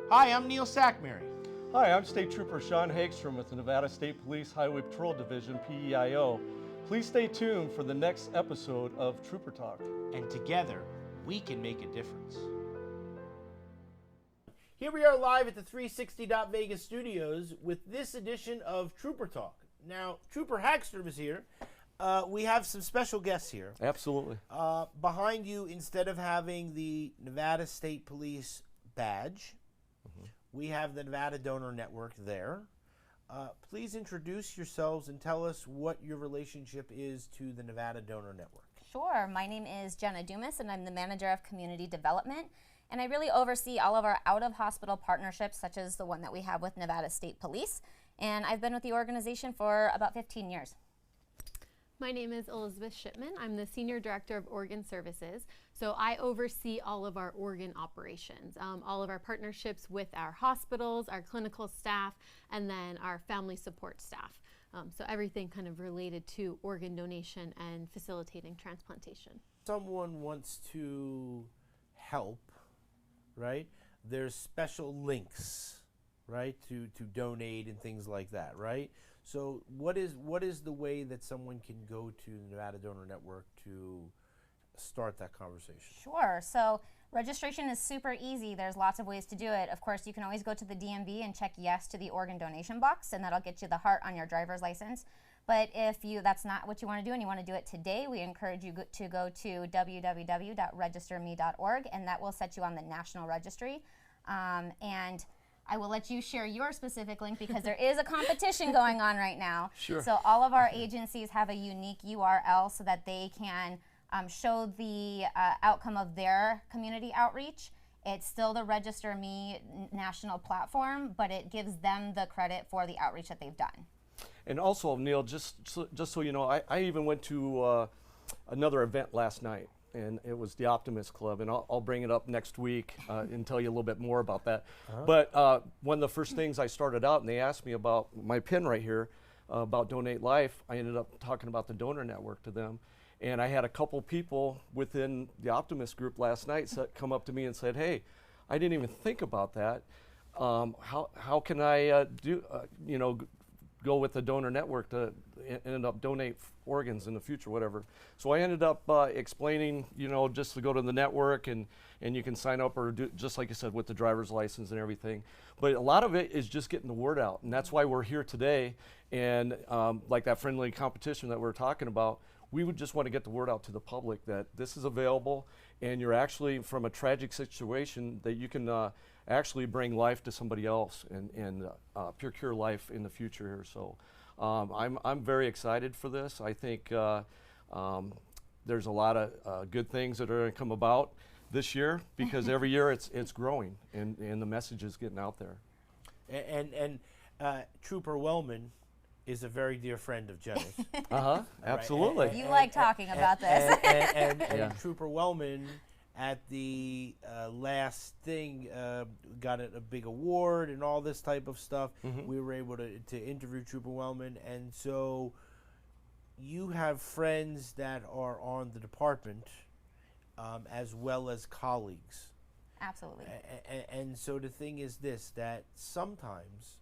Hi, I'm Neil Sackmary. Hi, I'm State Trooper Sean Hagstrom with the Nevada State Police Highway Patrol Division, PEIO. Please stay tuned for the next episode of Trooper Talk. And together, we can make a difference. Here we are live at the 360 Vegas studios with this edition of Trooper Talk. Now, Trooper Hagstrom is here. We have some special guests here. Absolutely. Behind you, instead of having the Nevada State Police badge, we have the Nevada Donor Network there. Please introduce yourselves and tell us what your relationship is to the Nevada Donor Network. Sure. My name is Jenna Dumas, and I'm the Manager of Community Development. And I really oversee all of our out-of-hospital partnerships, such as the one that we have with Nevada State Police. And I've been with the organization for about 15 years. My name is Elizabeth Shipman. I'm the Senior Director of Organ Services. So I oversee all of our organ operations, all of our partnerships with our hospitals, our clinical staff, and then our family support staff. So everything kind of related to organ donation and facilitating transplantation. Someone wants to help, right? There's special links, right, to donate and things like that, right? So what is the way that someone can go to the Nevada Donor Network to start that conversation? Sure. So registration is super easy. There's lots of ways to do it. Of course, you can always go to the DMV and check yes to the organ donation box, and that'll get you the heart on your driver's license. But if that's not what you want to do and you want to do it today, we encourage you to go to www.registerme.org, and that will set you on the national registry. And I will let you share your specific link because there is a competition going on right now. Sure. So all of our agencies have a unique URL so that they can show the outcome of their community outreach. It's still the Register Me national platform, but it gives them the credit for the outreach that they've done. And also, Neil, just so you know, I even went to another event last night, and it was the Optimist Club, and I'll bring it up next week and tell you a little bit more about that. But one of the first things I started out, and they asked me about my pin right here, about Donate Life, I ended up talking about the donor network to them. And I had a couple people within the Optimist group last night come up to me and said, hey, I didn't even think about that. How can I go with the donor network to end up donate organs in the future, whatever. So I ended up explaining, just to go to the network and you can sign up or do, just like you said, with the driver's license and everything. But a lot of it is just getting the word out. And that's why we're here today. And like that friendly competition that we're talking about, we would just want to get the word out to the public that this is available and you're actually from a tragic situation that you can actually bring life to somebody else and procure life in the future here. So I'm very excited for this. I think there's a lot of good things that are going to come about this year because every year it's growing and the message is getting out there. And Trooper Wellman is a very dear friend of Jenna's. Absolutely. You like talking about this. And Trooper Wellman at the last thing got a big award and all this type of stuff. We were able to interview Trooper Wellman, and so you have friends that are on the department as well as colleagues. Absolutely. And so the thing is this, that sometimes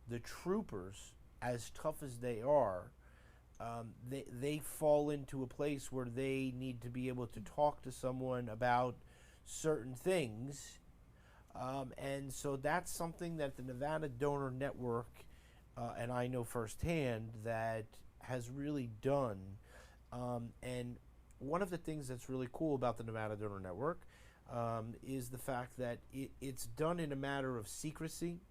the troopers, as tough as they are, they fall into a place where they need to be able to talk to someone about certain things. And so that's something that the Nevada Donor Network, and I know firsthand, that has really done. And one of the things that's really cool about the Nevada Donor Network is the fact that it's done in a matter of secrecy,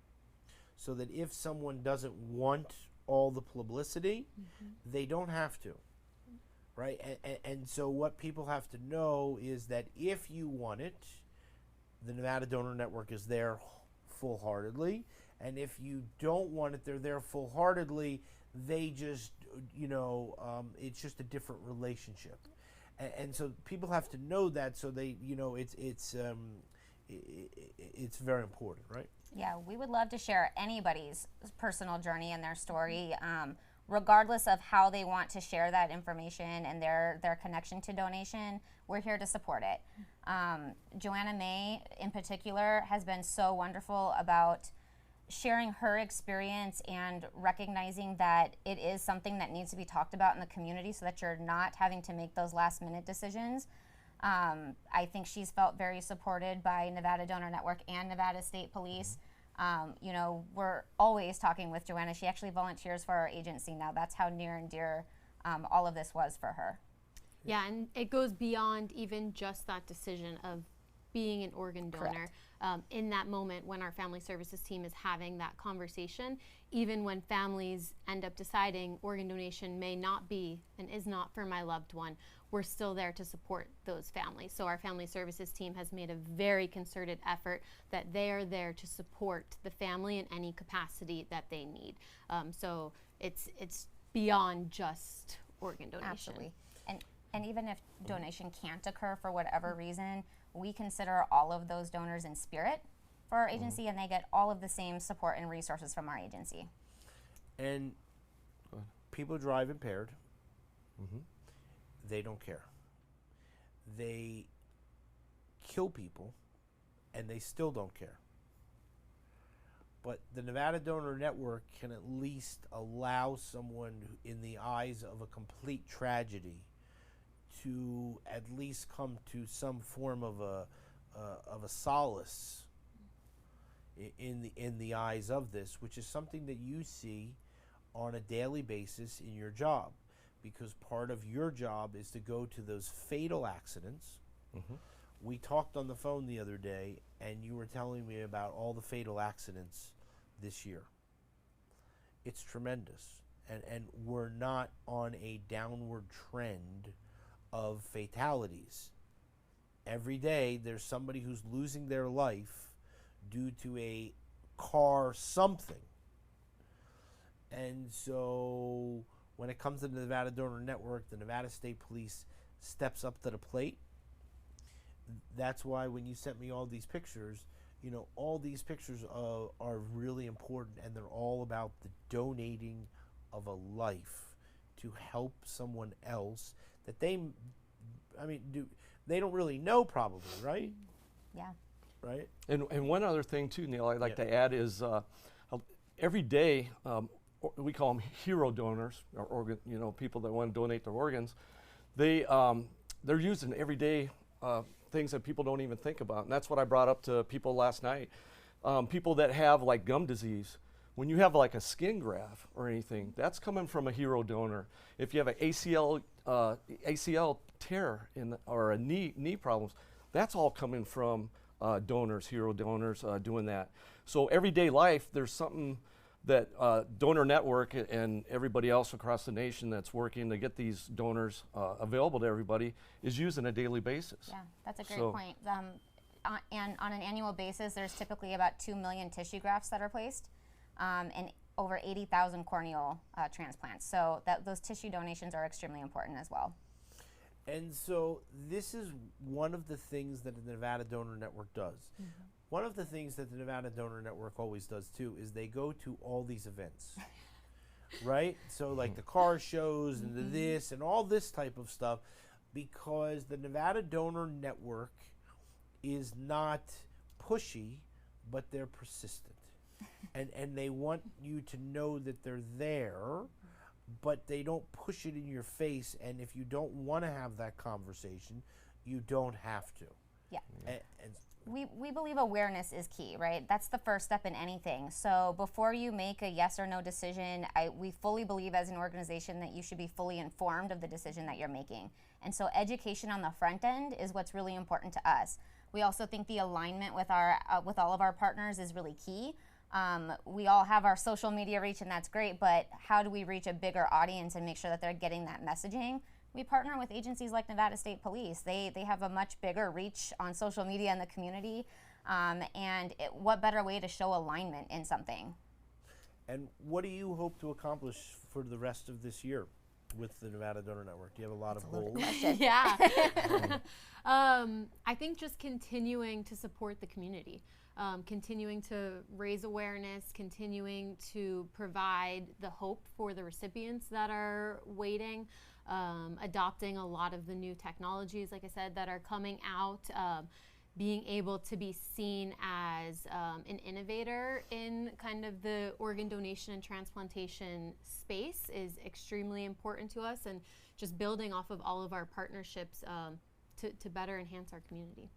so that if someone doesn't want all the publicity, they don't have to, right? And so what people have to know is that if you want it, the Nevada Donor Network is there full-heartedly, and if you don't want it, they're there full-heartedly. They just, it's just a different relationship, and so people have to know that, so they, it's very important, right? Yeah, we would love to share anybody's personal journey and their story, regardless of how they want to share that information and their connection to donation. We're here to support it. Joanna May, in particular, has been so wonderful about sharing her experience and recognizing that it is something that needs to be talked about in the community so that you're not having to make those last minute decisions. I think she's felt very supported by Nevada Donor Network and Nevada State Police. You know, we're always talking with Joanna. She actually volunteers for our agency now. That's how near and dear all of this was for her. Yeah, and it goes beyond even just that decision of being an organ donor. In that moment when our family services team is having that conversation, even when families end up deciding organ donation may not be and is not for my loved one, we're still there to support those families. So our family services team has made a very concerted effort that they are there to support the family in any capacity that they need. So it's beyond just organ donation. Absolutely. And even if donation can't occur for whatever reason, we consider all of those donors in spirit for our agency, and they get all of the same support and resources from our agency. And people drive impaired. They don't care. They kill people, and they still don't care. But the Nevada Donor Network can at least allow someone in the eyes of a complete tragedy to at least come to some form of a solace in the eyes of this, which is something that you see on a daily basis in your job, because part of your job is to go to those fatal accidents. We talked on the phone the other day, and you were telling me about all the fatal accidents this year. It's tremendous, and we're not on a downward trend of fatalities. Every day there's somebody who's losing their life due to a car something. And so when it comes to the Nevada Donor Network, the Nevada State Police steps up to the plate. That's why when you sent me all these pictures, you know, all these pictures are really important, and they're all about the donating of a life to help someone else that they don't really know, probably, right? Yeah. Right? And one other thing too, Neil, I'd like to add is every day we call them hero donors, or organ, you know, people that want to donate their organs. They're using everyday things that people don't even think about, and that's what I brought up to people last night. People that have like gum disease. When you have like a skin graft or anything, that's coming from a hero donor. If you have an ACL tear or a knee problems, that's all coming from donors, hero donors doing that. So everyday life, there's something that Donor Network and everybody else across the nation that's working to get these donors available to everybody is using on a daily basis. Yeah, that's a great point. And on an annual basis, there's typically about 2 million tissue grafts that are placed, and over 80,000 corneal transplants. So those tissue donations are extremely important as well. And so this is one of the things that the Nevada Donor Network does. One of the things that the Nevada Donor Network always does too is they go to all these events, right? So like the car shows and the this and all this type of stuff, because the Nevada Donor Network is not pushy, but they're persistent. And they want you to know that they're there, but they don't push it in your face. And if you don't want to have that conversation, you don't have to. Yeah. And we believe awareness is key, right? That's the first step in anything. So before you make a yes or no decision, we fully believe as an organization that you should be fully informed of the decision that you're making. And so education on the front end is what's really important to us. We also think the alignment with all of our partners is really key. We all have our social media reach, and that's great, but how do we reach a bigger audience and make sure that they're getting that messaging? We partner with agencies like Nevada State Police. They have a much bigger reach on social media in the community, and what better way to show alignment in something? And what do you hope to accomplish for the rest of this year with the Nevada Donor Network? Do you have a lot of goals? Yeah. I think just continuing to support the community. Continuing to raise awareness, continuing to provide the hope for the recipients that are waiting, adopting a lot of the new technologies, like I said, that are coming out. Being able to be seen as an innovator in kind of the organ donation and transplantation space is extremely important to us, and just building off of all of our partnerships to better enhance our community.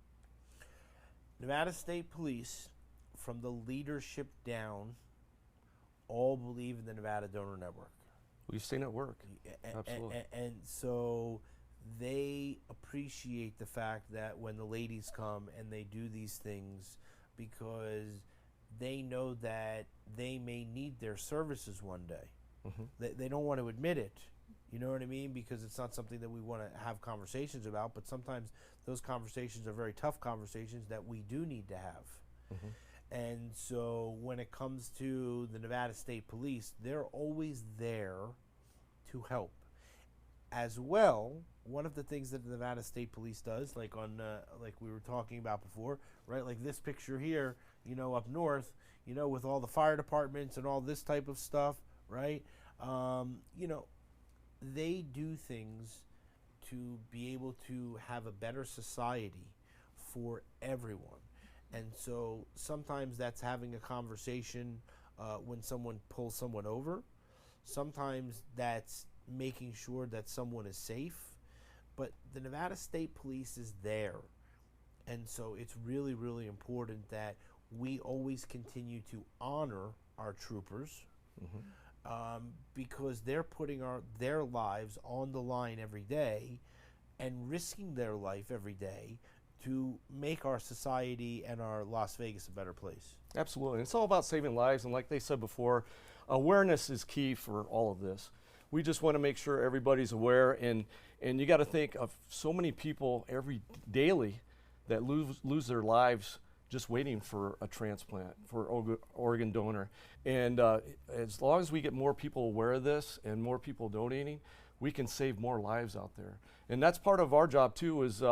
Nevada State Police, from the leadership down, all believe in the Nevada Donor Network. We've seen it work. Absolutely. And so they appreciate the fact that when the ladies come and they do these things, because they know that they may need their services one day. They don't want to admit it, you know what I mean, because it's not something that we want to have conversations about, but sometimes those conversations are very tough conversations that we do need to have. And so when it comes to the Nevada State Police, they're always there to help. As well, one of the things that the Nevada State Police does, like like we were talking about before, right? Like this picture here, you know, up north, you know, with all the fire departments and all this type of stuff, right? You know, they do things to be able to have a better society for everyone. And so sometimes that's having a conversation when someone pulls someone over. Sometimes that's making sure that someone is safe, but the Nevada State Police is there, and so it's really, really important that we always continue to honor our troopers, because they're putting their lives on the line every day and risking their life every day to make our society and our Las Vegas a better place. Absolutely. It's all about saving lives, and like they said before, awareness is key for all of this. We just want to make sure everybody's aware, and you got to think of so many people daily that lose their lives just waiting for a transplant, for organ donor. And as long as we get more people aware of this and more people donating, we can save more lives out there. And that's part of our job too, is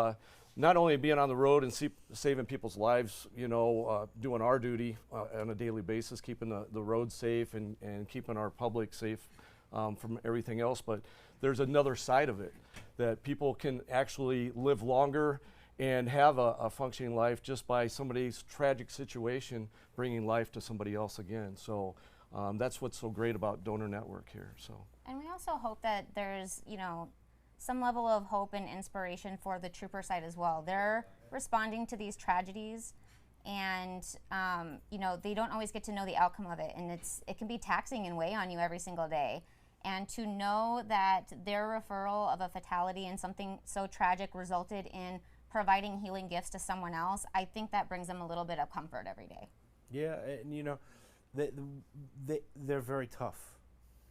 not only being on the road and saving people's lives, you know, doing our duty on a daily basis, keeping the roads safe and keeping our public safe from everything else, but there's another side of it, that people can actually live longer and have a functioning life just by somebody's tragic situation bringing life to somebody else again. So that's what's so great about Donor Network here. So. And we also hope that there's, you know, some level of hope and inspiration for the trooper side as well. They're responding to these tragedies, and you know, they don't always get to know the outcome of it, and it can be taxing and weigh on you every single day. And to know that their referral of a fatality and something so tragic resulted in providing healing gifts to someone else, I think that brings them a little bit of comfort every day. Yeah, and you know, they're very tough.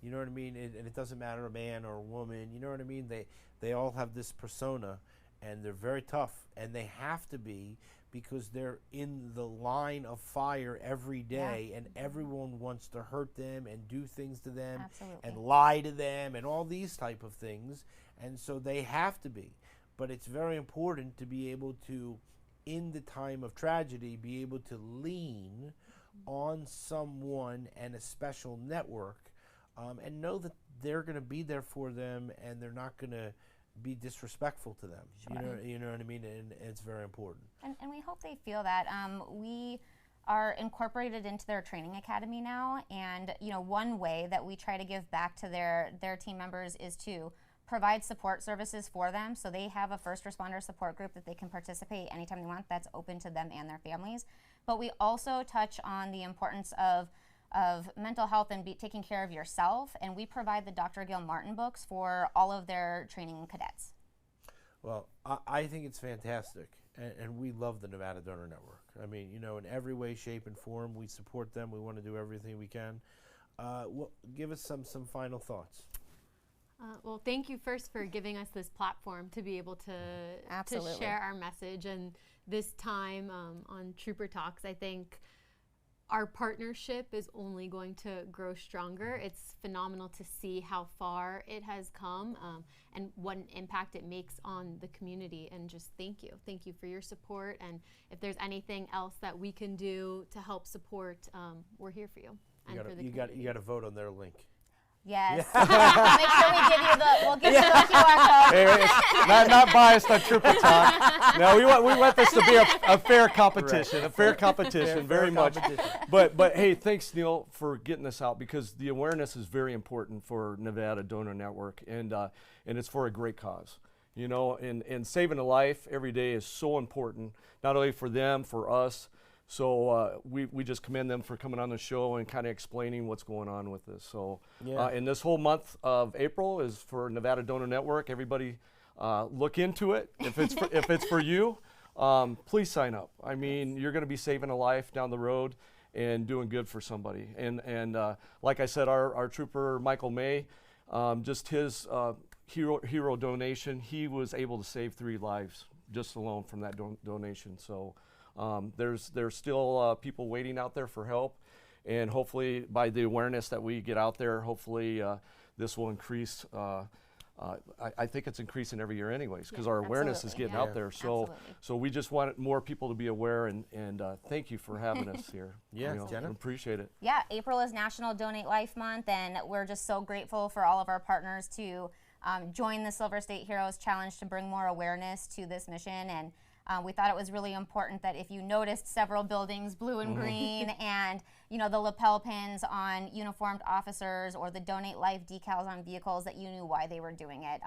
You know what I mean? And it doesn't matter a man or a woman. You know what I mean? They all have this persona, and they're very tough, and they have to be, because they're in the line of fire every day, and everyone wants to hurt them and do things to them. Absolutely. And lie to them and all these type of things, and so they have to be. But it's very important to be able to, in the time of tragedy, be able to lean on someone and a special network, and know that they're going to be there for them, and they're not going to be disrespectful to them. Sure. You know what I mean? And it's very important. And we hope they feel that. We are incorporated into their training academy now, and you know, one way that we try to give back to their team members is to provide support services for them. So they have a first responder support group that they can participate anytime they want, that's open to them and their families. But we also touch on the importance of mental health and taking care of yourself, and we provide the Dr. Gil Martin books for all of their training cadets. Well, I think it's fantastic, and we love the Nevada Donor Network. I mean, you know, in every way, shape, and form, we support them. We want to do everything we can. Give us some final thoughts. Well, thank you first for giving us this platform to be able to share our message, and this time on Trooper Talks, I think our partnership is only going to grow stronger. It's phenomenal to see how far it has come and what an impact it makes on the community. And just thank you. Thank you for your support. And if there's anything else that we can do to help support, we're here for you. You got to vote on their link. Yes. Make sure we give you we'll give you the QR code. Hey, it's not biased on Trooper Talk. No, we want this to be a fair competition, a fair competition, very much. But hey, thanks Neil for getting this out, because the awareness is very important for Nevada Donor Network, and it's for a great cause. You know, and saving a life every day is so important, not only for them, for us. So we just commend them for coming on the show and kind of explaining what's going on with this. So and this whole month of April is for Nevada Donor Network. Everybody look into it. If it's for you, please sign up. I mean, you're going to be saving a life down the road and doing good for somebody. And like I said, our trooper Michael May, just his hero donation, he was able to save 3 lives just alone from that donation. So. There's still people waiting out there for help, and hopefully by the awareness that we get out there, hopefully this will increase. I think it's increasing every year anyways, because our awareness is getting out there. So we just want more people to be aware, and thank you for having us here. Yeah, you know, Jenna. appreciate it. Yeah, April is National Donate Life Month, and we're just so grateful for all of our partners to join the Silver State Heroes Challenge to bring more awareness to this mission. And we thought it was really important that if you noticed several buildings blue and green, and the lapel pins on uniformed officers or the Donate Life decals on vehicles, that you knew why they were doing it.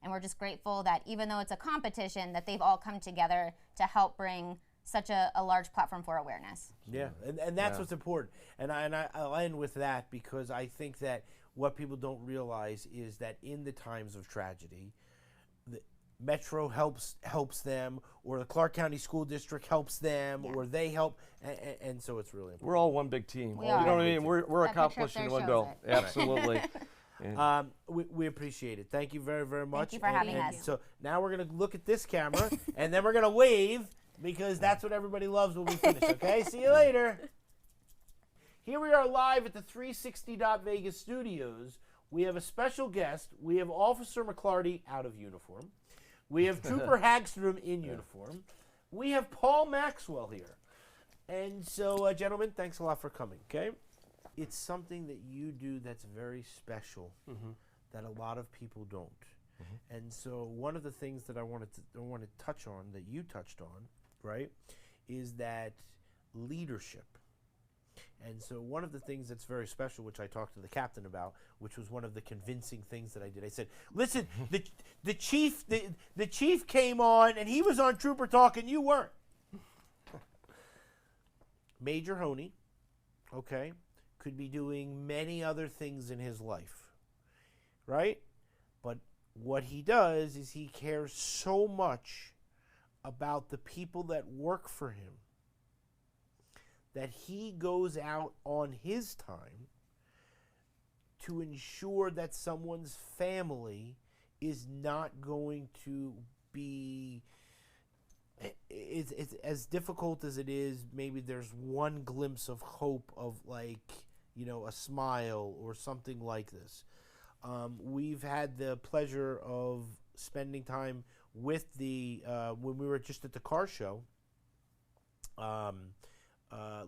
And we're just grateful that even though it's a competition, that they've all come together to help bring such a large platform for awareness. Yeah, and that's what's important. And I'll end with that, because I think that what people don't realize is that in the times of tragedy, Metro helps them, or the Clark County School District helps them, or they help, and so it's really important. We're all one big team. We You are. know what I mean? We're That accomplishing picture one shows goal. it. Absolutely. And We appreciate it. Thank you very, very much. you for having us. So now we're going to look at this camera, and then we're going to wave, because that's what everybody loves when we finish, okay? See you later. Here we are live at the 360 Vegas studios. We have a special guest. We have Officer McClarty out of uniform. We have Trooper Hagstrom in uniform. We have Paul Maxwell here. And so, gentlemen, thanks a lot for coming, okay? It's something that you do that's very special that a lot of people don't. And so one of the things that I want to touch on, that you touched on, right, is that leadership. And so one of the things that's very special, which I talked to the captain about, which was one of the convincing things that I did. I said, listen, the chief came on, and he was on Trooper Talk, and you weren't. Major Honey, okay, could be doing many other things in his life, right? But what he does is he cares so much about the people that work for him that he goes out on his time to ensure that someone's family is not going to be, it's as difficult as it is. Maybe there's one glimpse of hope of, like, a smile or something like this. We've had the pleasure of spending time with when we were just at the car show,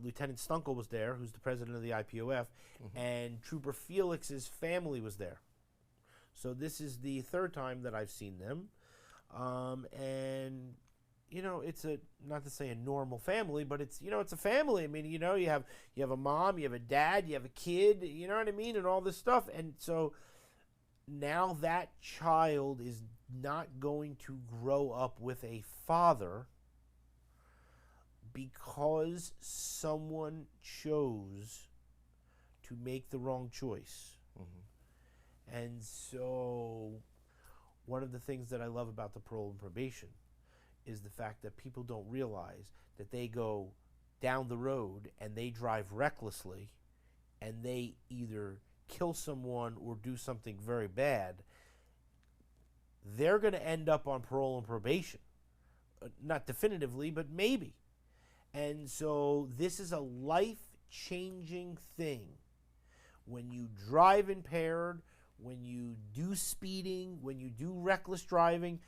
Lieutenant Stunkel was there, who's the president of the IPOF, and Trooper Felix's family was there. So this is the 3rd time that I've seen them. And, it's not to say a normal family, but it's a family. I mean, you have a mom, you have a dad, you have a kid, you know what I mean, and all this stuff. And so now that child is not going to grow up with a father because someone chose to make the wrong choice. And so one of the things that I love about the parole and probation is the fact that people don't realize that they go down the road and they drive recklessly and they either kill someone or do something very bad. They're going to end up on parole and probation. Not definitively, but maybe. And so this is a life-changing thing. When you drive impaired, when you do speeding, when you do reckless driving,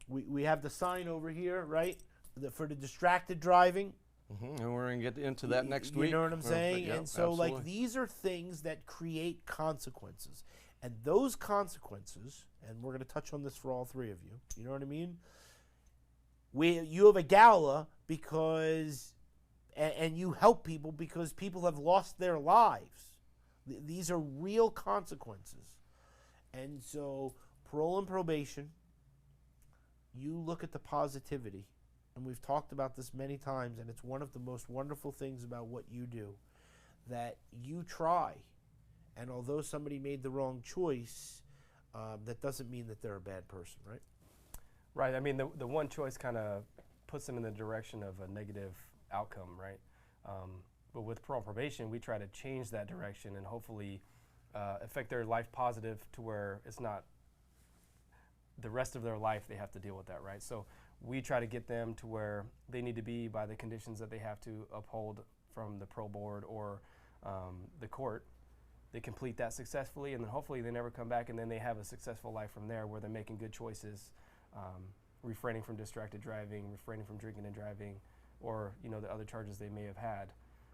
we have the sign over here, right, for the distracted driving. And we're going to get into that next week. You know what I'm Or- saying? yeah, And so, like, absolutely. these are things that create consequences. And those consequences, and we're going to touch on this for all three of you, you know what I mean? You have a gala because, and you help people because people have lost their lives. These are real consequences. And so, parole and probation, you look at the positivity. And we've talked about this many times, and it's one of the most wonderful things about what you do, that you try. And although somebody made the wrong choice, that doesn't mean that they're a bad person, right? Right. I mean, the one choice kind of puts them in the direction of a negative outcome, right? But with parole and probation, we try to change that direction and hopefully affect their life positive to where it's not the rest of their life they have to deal with that, right? So we try to get them to where they need to be by the conditions that they have to uphold from the parole board or the court. They complete that successfully, and then hopefully they never come back, and then they have a successful life from there where they're making good choices, refraining from distracted driving, refraining from drinking and driving, or the other charges they may have had.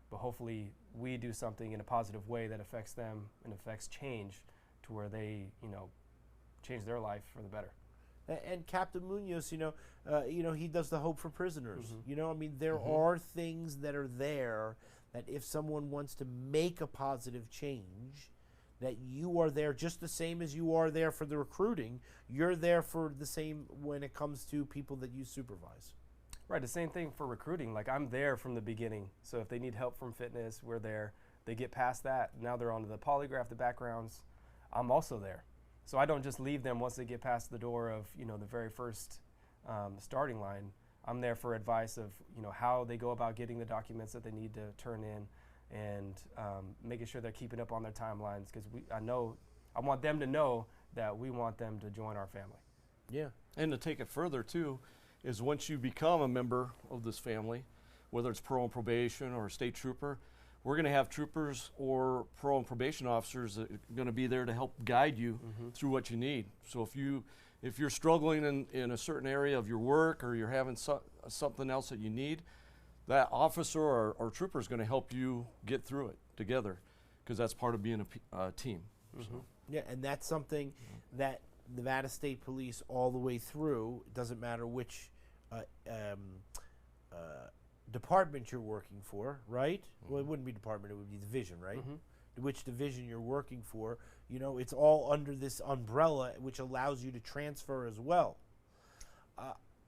But hopefully we do something in a positive way that affects them and affects change to where they change their life for the better. And Captain Munoz, he does the Hope for Prisoners. I mean, there are things that are there that if someone wants to make a positive change, that you are there just the same as you are there for the recruiting. You're there for the same when it comes to people that you supervise. Right, the same thing for recruiting. Like, I'm there from the beginning. So if they need help from fitness, we're there. They get past that. Now they're onto the polygraph, the backgrounds. I'm also there. So I don't just leave them once they get past the door of, the very first starting line. I'm there for advice of, how they go about getting the documents that they need to turn in and making sure they're keeping up on their timelines because I want them to know that we want them to join our family. Yeah. And to take it further, too, is once you become a member of this family, whether it's parole and probation or a state trooper, we're going to have troopers or parole and probation officers that are going to be there to help guide you through what you need. So if you're struggling in a certain area of your work or you're having something else that you need, that officer or trooper is going to help you get through it together because that's part of being a team. So. Yeah, and that's something that Nevada State Police all the way through, it doesn't matter which department you're working for, right? Well, it wouldn't be department, it would be division, right? Which division you're working for, it's all under this umbrella, which allows you to transfer as well.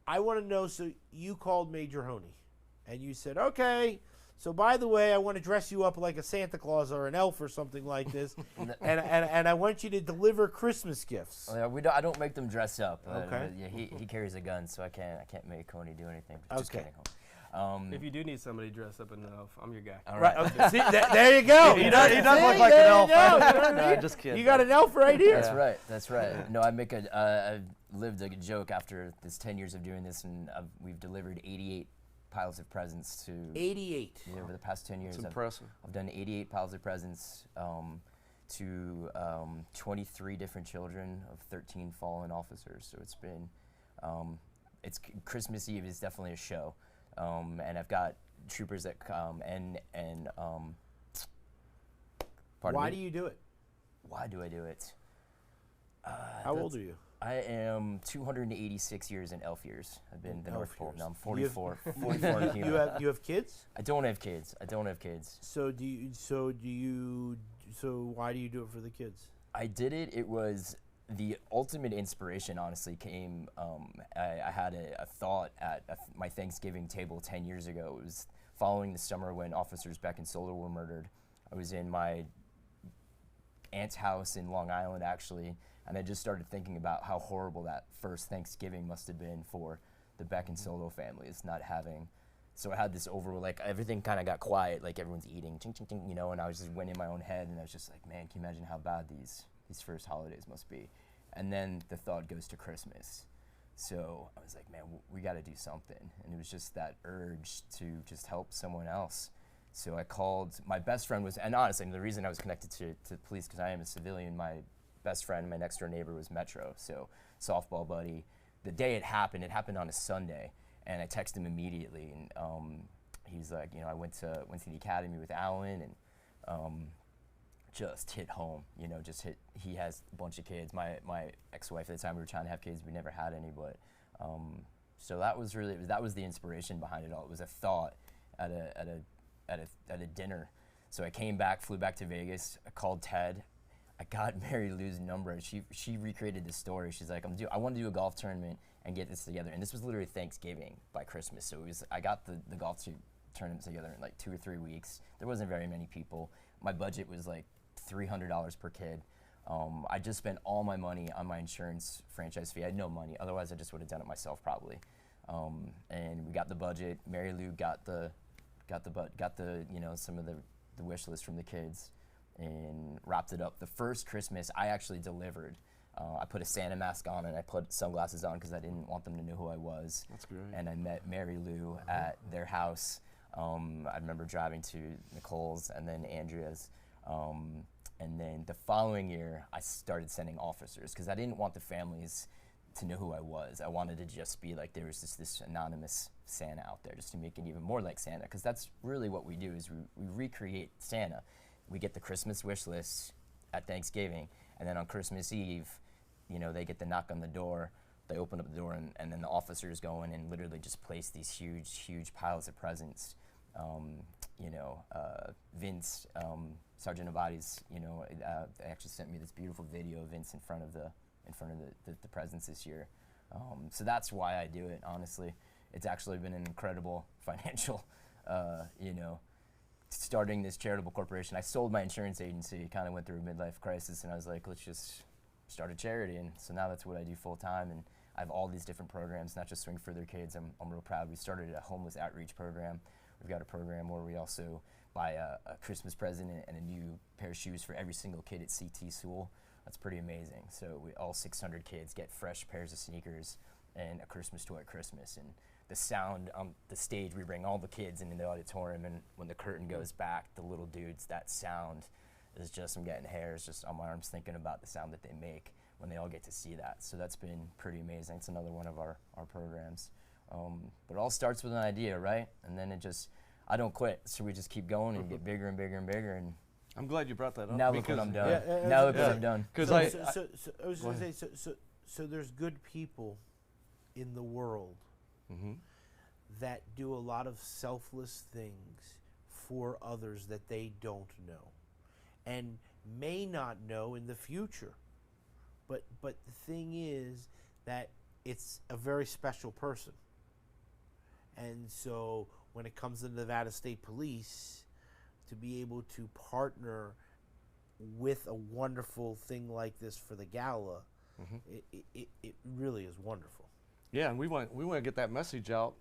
I want to know, so you called Major Honey, and you said, okay, so by the way, I want to dress you up like a Santa Claus or an elf or something like this, and I want you to deliver Christmas gifts. I don't make them dress up. Okay. Yeah, he carries a gun, so I can't make Coney do anything. Just Okay. kidding. If you do need somebody dressed up as an elf, I'm your guy. All Right. right. Okay. See, there you go. He does look See, like an there elf. you go. You know what I No, mean? just kidding. You got an elf right here. That's right. That's right. No, I make I lived a joke after this 10 years of doing this, and we've delivered 88 piles of presents to 88. over the past 10 years. It's impressive. I've done 88 piles of presents to 23 different children of 13 fallen officers. So it's been, Christmas Eve is definitely a show, and I've got troopers that come and pardon Why me? do you do it? Why do I do it? How old are you? I am 286 years in elf years. I've been the North Elf Pole. years. Now I'm You have- 44. 44 in human. You have kids? I don't have kids. I don't have kids. So why do you do it for the kids? I did it. It was the ultimate inspiration, honestly, came. I had a thought at my Thanksgiving table 10 years ago. It was following the summer when officers Beck and Solar were murdered. I was in my aunt's house in Long Island, actually, and I just started thinking about how horrible that first Thanksgiving must have been for the Beck and Solo families, not having. So I had this everything kind of got quiet, like everyone's eating, ching, ching, ching, and I was just went in my own head, and I was just like, man, can you imagine how bad these first holidays must be? And then the thought goes to Christmas. So I was like, man, we got to do something. And it was just that urge to just help someone else. So I called, my best friend was, and honestly, the reason I was connected to the police, because I am a civilian, my best friend, my next door neighbor was Metro, so softball buddy. The day it happened on a Sunday, and I texted him immediately, and he's like, you know, I went to the academy with Alan, and just hit home. You know, just hit. He has a bunch of kids. My ex-wife at the time, we were trying to have kids. We never had any, but so that was the inspiration behind it all. It was a thought at a dinner. So I came back, flew back to Vegas. I called Ted. I got Mary Lou's number. She recreated the story. She's like, I want to do a golf tournament and get this together. And this was literally Thanksgiving by Christmas. So I got the golf tournament together in like 2 or 3 weeks. There wasn't very many people. My budget was like $300 per kid. I just spent all my money on my insurance franchise fee. I had no money. Otherwise, I just would have done it myself probably. And we got the budget. Mary Lou got the you know, some of the wish list from the kids, and wrapped it up. The first Christmas, I actually delivered. I put a Santa mask on and I put sunglasses on because I didn't want them to know who I was. That's great. And I met Mary Lou at their house. I remember driving to Nicole's and then Andrea's. And then the following year, I started sending officers because I didn't want the families to know who I was. I wanted to just be like, there was just this anonymous Santa out there, just to make it even more like Santa, because that's really what we do, is we recreate Santa. We get the Christmas wish list at Thanksgiving, and then on Christmas Eve, you know, they get the knock on the door, they open up the door, and then the officers go in and literally just place these huge piles of presents. You know, Vince, Sergeant Abadi's, you know, they actually sent me this beautiful video of Vince in front of the presents this year. So that's why I do it, honestly. It's actually been an incredible financial, you know, starting this charitable corporation. I sold my insurance agency, kind of went through a midlife crisis, and I was like, let's just start a charity. And so now that's what I do full time, and I have all these different programs, not just Swing for Their Kids. I'm real proud. We started a homeless outreach program. We've got a program where we also buy a Christmas present and a new pair of shoes for every single kid at CT Sewell. That's pretty amazing. So all 600 kids get fresh pairs of sneakers and a Christmas toy at Christmas. And the sound on the stage, we bring all the kids into the auditorium, and when the curtain goes back, the little dudes, that sound is just, I'm getting hairs just on my arms thinking about the sound that they make when they all get to see that. So that's been pretty amazing. It's another one of our programs. But it all starts with an idea, right? And then it just, I don't quit. So we just keep going and get bigger and bigger and bigger. And I'm glad you brought that up. now look what I'm done. Yeah, now look what I'm done. Because So I I was Go going to ahead. say, so there's good people in the world Mhm. that do a lot of selfless things for others that they don't know, and may not know in the future. But the thing is that it's a very special person. And so when it comes to the Nevada State Police, to be able to partner with a wonderful thing like this for the gala, it really is wonderful. Yeah, and we want to get that message out,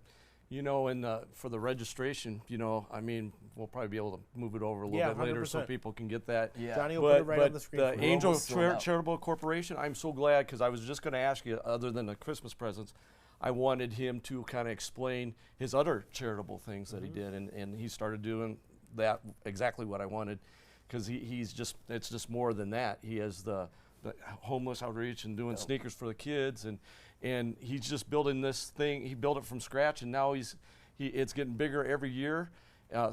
you know, and for the registration, you know, I mean, we'll probably be able to move it over a little Yeah, bit later so 100%. people can get that. Yeah. Johnny will put it right on the screen. the for you. Angel almost sold out. Charitable Corporation, I'm so glad, because I was just going to ask you, other than the Christmas presents, I wanted him to kind of explain his other charitable things that he did, and he started doing that, exactly what I wanted, because it's just more than that. He has the homeless outreach and doing sneakers for the kids, and he's just building this thing. He built it from scratch, and now it's getting bigger every year,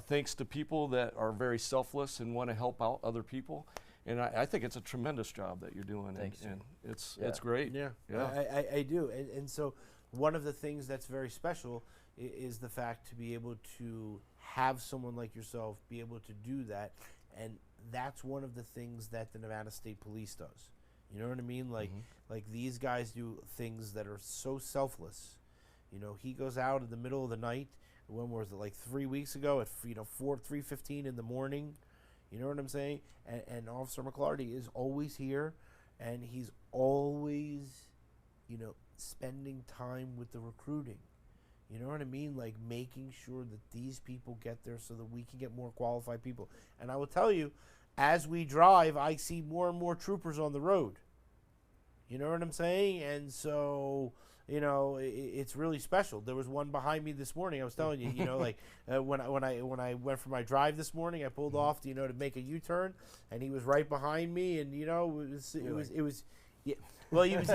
thanks to people that are very selfless and want to help out other people. And I think it's a tremendous job that you're doing. Thanks. And it's Yeah. great. Yeah, Yeah. I do. And so one of the things that's very special is the fact to be able to have someone like yourself be able to do that. And that's one of the things that the Nevada State Police does. You know what I mean? Like these guys do things that are so selfless. You know, he goes out in the middle of the night. When was it? Like 3 weeks ago at 3:15 in the morning. You know what I'm saying? And Officer McClarty is always here, and he's always, you know, spending time with the recruiting. You know what I mean? Like making sure that these people get there so that we can get more qualified people. And I will tell you, as we drive, I see more and more troopers on the road. You know what I'm saying? And so, you know, it's really special. There was one behind me this morning. I was telling you, you know, like when I went for my drive this morning, I pulled off, you know, to make a U-turn, and he was right behind me, and you know, it Yeah. Well, he was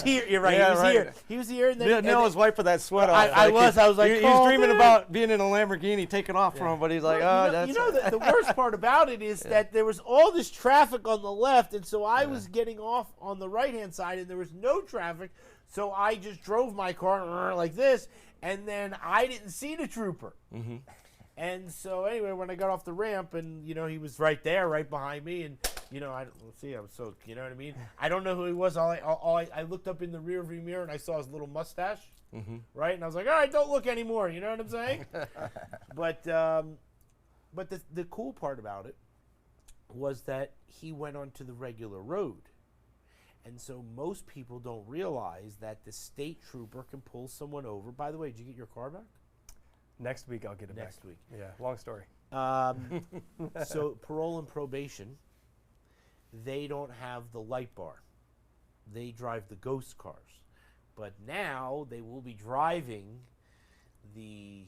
here. You're right. Yeah, he was right. here. He was here, and then Neil was wiping that sweat off. I was like, he was dreaming "Calm about being in a Lamborghini taking off from him, but he's like, Well, that's. you know the worst part about it is that there was all this traffic on the left, and so I was getting off on the right-hand side, and there was no traffic, so I just drove my car like this, and then I didn't see the trooper. Mm-hmm. And so anyway, when I got off the ramp, and he was right there, right behind me, and I was so, you know what I mean. I don't know who he was. I looked up in the rearview mirror and I saw his little mustache, right, and I was like, all right, don't look anymore. You know what I'm saying? But the cool part about it was that he went onto the regular road. And so most people don't realize that the state trooper can pull someone over. By the way, did you get your car back? Next week I'll get it back. Next week. Yeah, long story. So parole and probation, they don't have the light bar. They drive the ghost cars. But now they will be driving the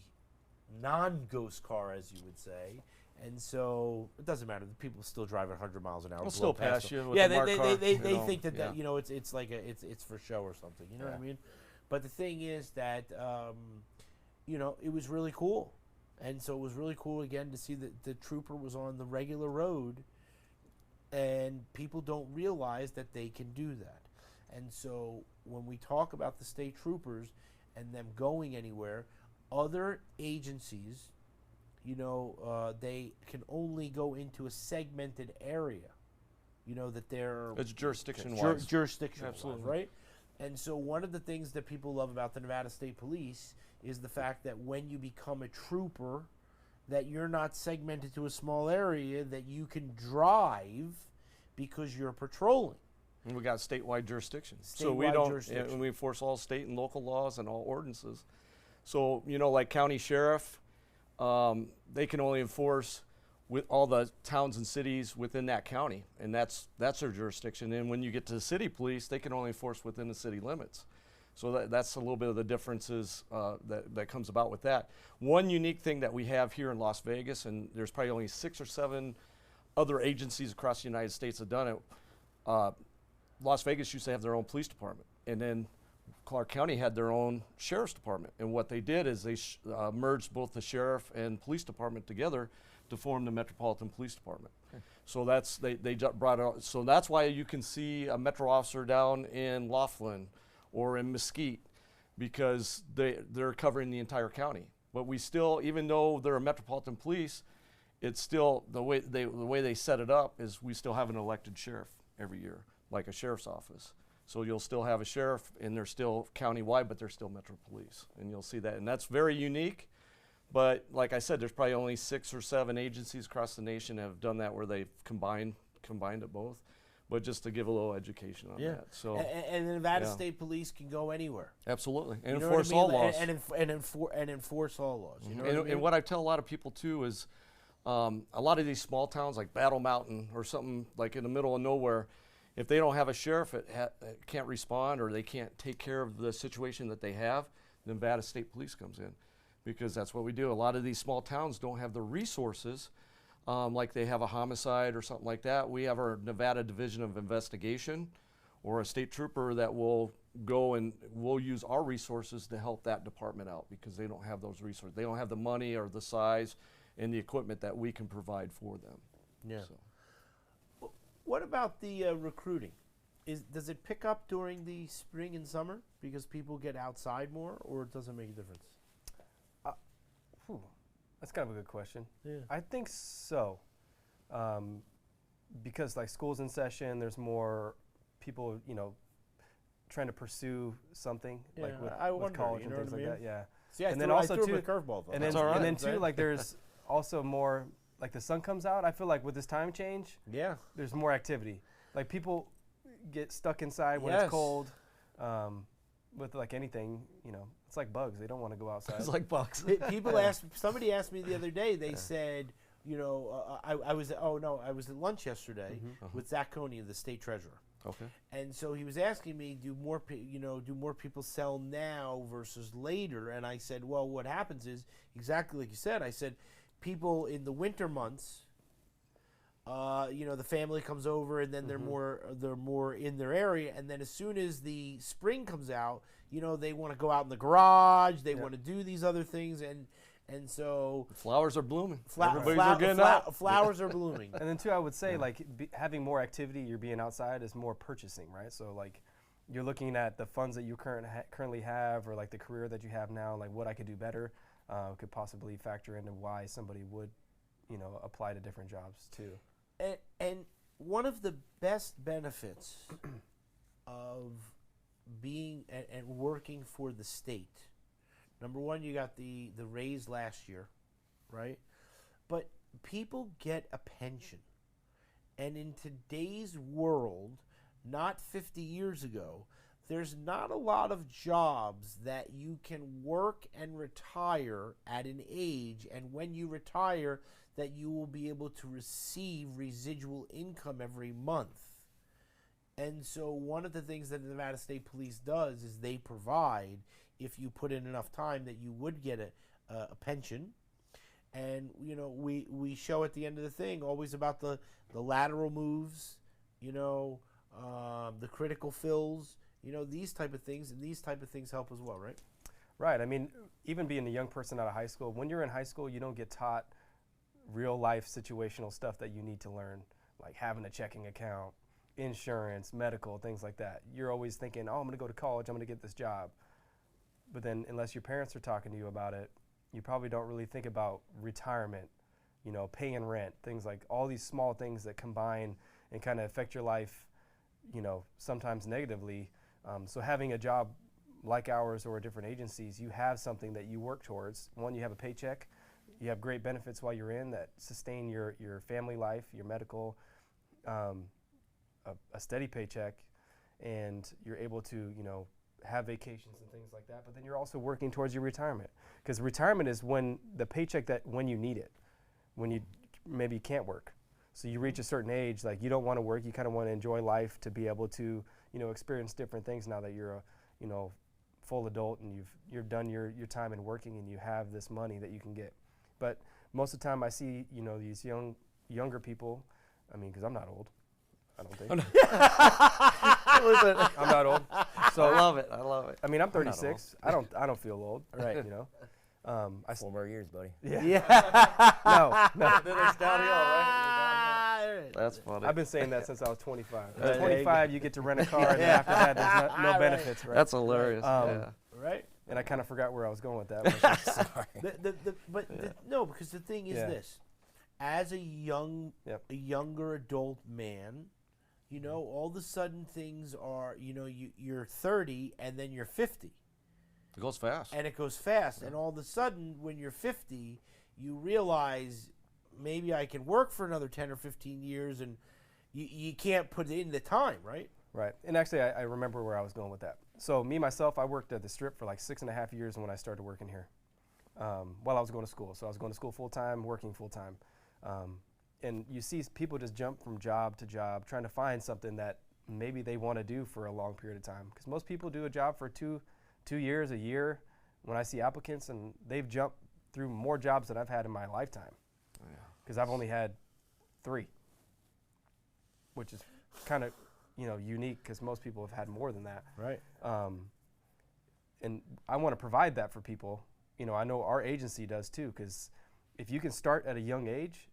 non-ghost car, as you would say. And so it doesn't matter. The people still drive at 100 miles an hour. We'll blow still past pass them. you with yeah, the marked car, they you know, think that, yeah. it's like it's for show or something. You know what I mean? But the thing is that it was really cool. And so it was really cool again to see that the trooper was on the regular road, and people don't realize that they can do that. And so when we talk about the state troopers and them going anywhere, other agencies, they can only go into a segmented area, that they're It's jurisdiction-wise. jurisdiction-wise, Absolutely. right? And so one of the things that people love about the Nevada State Police is the fact that when you become a trooper, that you're not segmented to a small area, that you can drive because you're patrolling. And we got statewide jurisdiction. So we Statewide don't, jurisdiction. and we enforce all state and local laws and all ordinances. So, like county sheriff, they can only enforce with all the towns and cities within that county, and that's their jurisdiction. And when you get to the city police, they can only enforce within the city limits. So that's a little bit of the differences that comes about with that. One unique thing that we have here in Las Vegas, and there's probably only 6 or 7 other agencies across the United States that have done it. Las Vegas used to have their own police department, and then Clark County had their own sheriff's department. And what they did is they merged both the sheriff and police department together to form the Metropolitan Police Department. Okay. So they brought it out. So that's why you can see a Metro officer down in Laughlin or in Mesquite, because they're covering the entire county. But we still, even though they're a Metropolitan Police, it's still the way they set it up is we still have an elected sheriff every year, like a sheriff's office. So you'll still have a sheriff, and they're still county-wide, but they're still Metro Police, and you'll see that, and that's very unique. But like I said, there's probably only 6 or 7 agencies across the nation that have done that, where they've combined it both. But just to give a little education on that. So and the Nevada State Police can go anywhere. Absolutely, and You know enforce what I mean? all laws. And enforce all laws. You know what I mean? And what I tell a lot of people too is, a lot of these small towns like Battle Mountain or something like in the middle of nowhere, if they don't have a sheriff that can't respond or they can't take care of the situation that they have, then Nevada State Police comes in, because that's what we do. A lot of these small towns don't have the resources, like they have a homicide or something like that. We have our Nevada Division of Investigation, or a state trooper that will go and we'll use our resources to help that department out, because they don't have those resources. They don't have the money or the size and the equipment that we can provide for them. Yeah. So. What about the recruiting? Does it pick up during the spring and summer because people get outside more, or does it make a difference? That's kind of a good question. Yeah. I think so, because like school's in session, there's more people, trying to pursue something like with college and things like that. Yeah. See, I And threw, then also I threw too- him a curveball though. And That's then, all right. and then too, like there's also more, like the sun comes out. I feel like with this time change, yeah. there's more activity. Like people get stuck inside when Yes. it's cold. With like anything, it's like bugs. They don't want to go outside. It's like bugs. Somebody asked me the other day, they said, I was at lunch yesterday with Zach Coney, the state treasurer. Okay. And so he was asking me, do more people sell now versus later? And I said, well, what happens is exactly like you said. I said, people in the winter months, the family comes over, and then they're more in their area. And then as soon as the spring comes out, they want to go out in the garage. They want to do these other things, and so Flowers are blooming. flowers are blooming. And then too, I would say like having more activity, you're being outside is more purchasing, right? So like you're looking at the funds that you currently have, or like the career that you have now, like what I could do better, could possibly factor into why somebody would, apply to different jobs too. And one of the best benefits of being and working for the state, number one, you got the raise last year, right? But people get a pension. And in today's world, not 50 years ago, there's not a lot of jobs that you can work and retire at an age, and when you retire, that you will be able to receive residual income every month. And so one of the things that the Nevada State Police does is they provide, if you put in enough time, that you would get a pension. And, we show at the end of the thing always about the lateral moves, the critical fills, these type of things, and these type of things help as well, right? Right. I mean, even being a young person out of high school, when you're in high school, you don't get taught real life situational stuff that you need to learn, like having a checking account, insurance, medical, things like that. You're always thinking, oh, I'm going to go to college, I'm going to get this job. But then unless your parents are talking to you about it, you probably don't really think about retirement, paying rent, things like all these small things that combine and kind of affect your life, sometimes negatively. So having a job like ours or different agencies, you have something that you work towards. One, you have a paycheck. You have great benefits while you're in that sustain your family life, your medical, a steady paycheck, and you're able to, have vacations and things like that. But then you're also working towards your retirement, because retirement is when the paycheck when you need it, when you maybe can't work. So you reach a certain age, like you don't want to work, you kind of want to enjoy life to be able to, experience different things now that you're a, full adult and you've done your time in working and you have this money that you can get. But most of the time I see, these younger people, I mean, because I'm not old, I don't think. Listen, I'm not old. So I love it. I mean, I'm 36. I don't feel old, Right. 4 more years, buddy. No. Then it's downhill, right? That's funny. I've been saying that since I was 25. Right. At 25, you get to rent a car, and then after that, there's no benefits, right? That's hilarious. Right? And I kind of forgot where I was going with that. But Sorry. No, because the thing is this. As a younger adult man, all of a sudden things are, you're 30 and then you're 50. It goes fast. And it goes fast. And all of a sudden, when you're 50, you realize maybe I can work for another 10 or 15 years, and you can't put in the time, right? Right. And actually, I remember where I was going with that. So me, myself, I worked at the Strip for like 6.5 years when I started working here while I was going to school. So I was going to school full-time, working full-time. And you see people just jump from job to job trying to find something that maybe they want to do for a long period of time. Because most people do a job for two years, a year. When I see applicants, and they've jumped through more jobs than I've had in my lifetime. Because I've only had 3, which is kind of unique, because most people have had more than that. Right. And I want to provide that for people. I know our agency does too, because if you can start at a young age,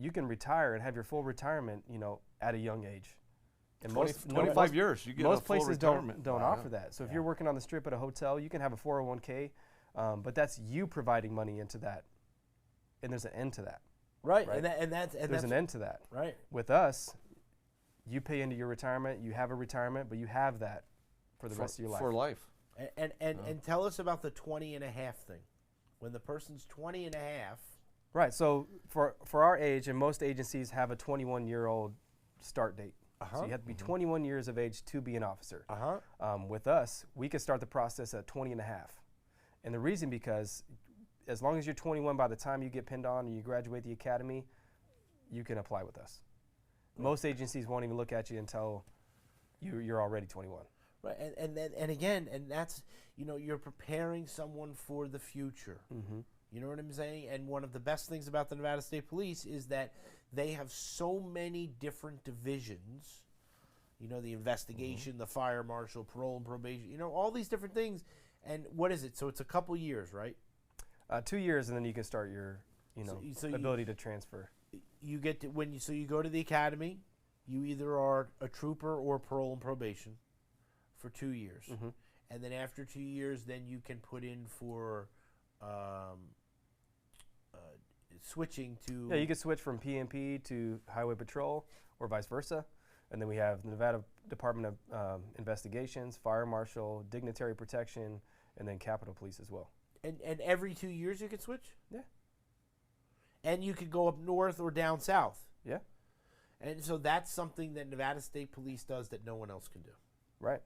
you can retire and have your full retirement, at a young age. And 25 years, you get most a full places retirement. don't offer that. So if you're working on the Strip at a hotel, you can have a 401k, but that's you providing money into that, and there's an end to that. Right. Right. There's an end to that. Right. With us, you pay into your retirement, you have a retirement, but you have that for the rest of your life. For life. And tell us about the 20 and a half thing. When the person's 20 and a half. Right. So for our age, and most agencies have a 21-year-old start date. So you have to be 21 years of age to be an officer. With us, we can start the process at 20 and a half. And the reason, because as long as you're 21 by the time you get pinned on and you graduate the academy, you can apply with us. Most agencies won't even look at you until you're already 21. Right, and again, that's you're preparing someone for the future. You know what I'm saying? And one of the best things about the Nevada State Police is that they have so many different divisions. You know, the investigation, the fire marshal, parole and probation, you know, all these different things. And what is it? So it's a couple years, right? 2 years, and then you can start your, ability to transfer. You get to, so you go to the academy, you either are a trooper or parole and probation for 2 years. Mm-hmm. And then after 2 years, then you can put in for switching to... Yeah, you can switch from PMP to Highway Patrol or vice versa. And then we have the Nevada Department of Investigations, Fire Marshal, Dignitary Protection, and then Capitol Police as well. And every 2 years you can switch? Yeah. And you could go up north or down south? Yeah. And so that's something that Nevada State Police does that no one else can do. Right.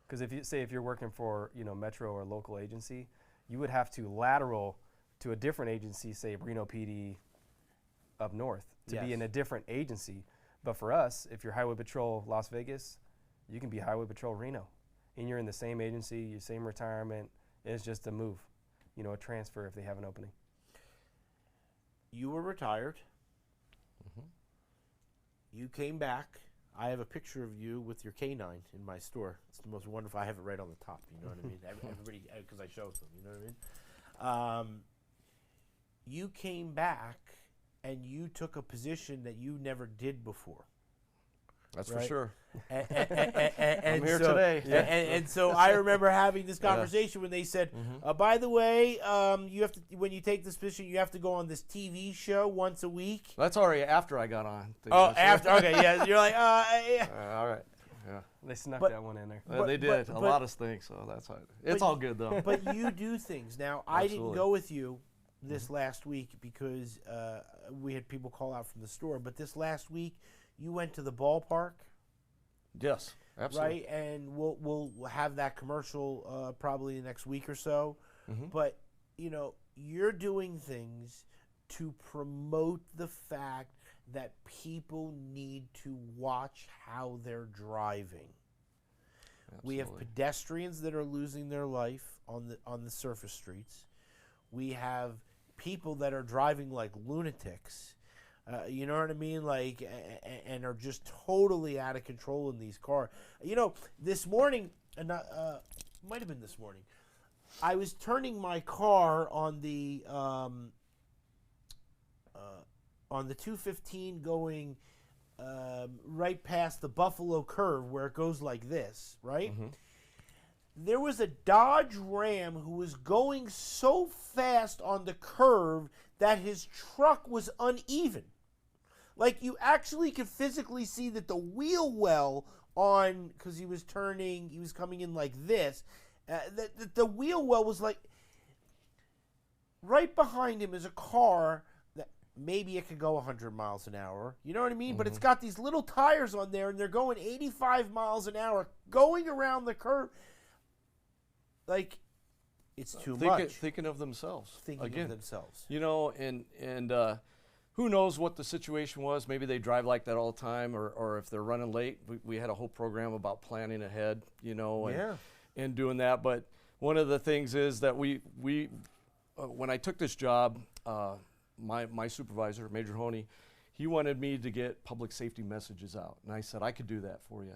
Because if you're working for, Metro or local agency, you would have to lateral to a different agency, say Reno PD up north, to be Yes. in a different agency. But for us, if you're Highway Patrol Las Vegas, you can be Highway Patrol Reno. And you're in the same agency, your same retirement. It's just a move, a transfer if they have an opening. You were retired. Mm-hmm. You came back. I have a picture of you with your canine in my store. It's the most wonderful. I have it right on the top. You know what I mean? Everybody, because I show them. You know what I mean? You came back and you took a position that you never did before. That's Right. for sure. And I'm here so, today. And so I remember having this conversation when they said, Mm-hmm. by the way, you have to, when you take this position, you have to go on this TV show once a week. That's already after I got on. Oh, after, okay, yeah. You're like, yeah. All right. Yeah. They snuck But- that one in there. They did but- a lot of things, so that's how it's but all good though. But you do things. Now, I didn't Absolutely. go with you this last week because we had people call out from the store. But this last week, you went to the ballpark, Yes, absolutely. right? And we'll have that commercial probably the next week or so. Mm-hmm. But you're doing things to promote the fact that people need to watch how they're driving. We have Absolutely. pedestrians that are losing their life on the surface streets. We have people that are driving like lunatics. You know what I mean? Like, and are just totally out of control in these cars. This morning, might have been this morning, I was turning my car on the 215 going right past the Buffalo curve where it goes like this, right? Mm-hmm. There was a Dodge Ram who was going so fast on the curve that his truck was uneven. Like, you actually could physically see that the wheel well on, because he was coming in like this, that the wheel well was like, right behind him is a car that maybe it could go 100 miles an hour. You know what I mean? But it's got these little tires on there, and they're going 85 miles an hour, going around the curve. Like, it's too much. Thinking of themselves. Thinking Again, of themselves. and who knows what the situation was? Maybe they drive like that all the time, or if they're running late. We had a whole program about planning ahead, and doing that. But one of the things is that we when I took this job, my supervisor, Major Honey, he wanted me to get public safety messages out, and I said I could do that for you,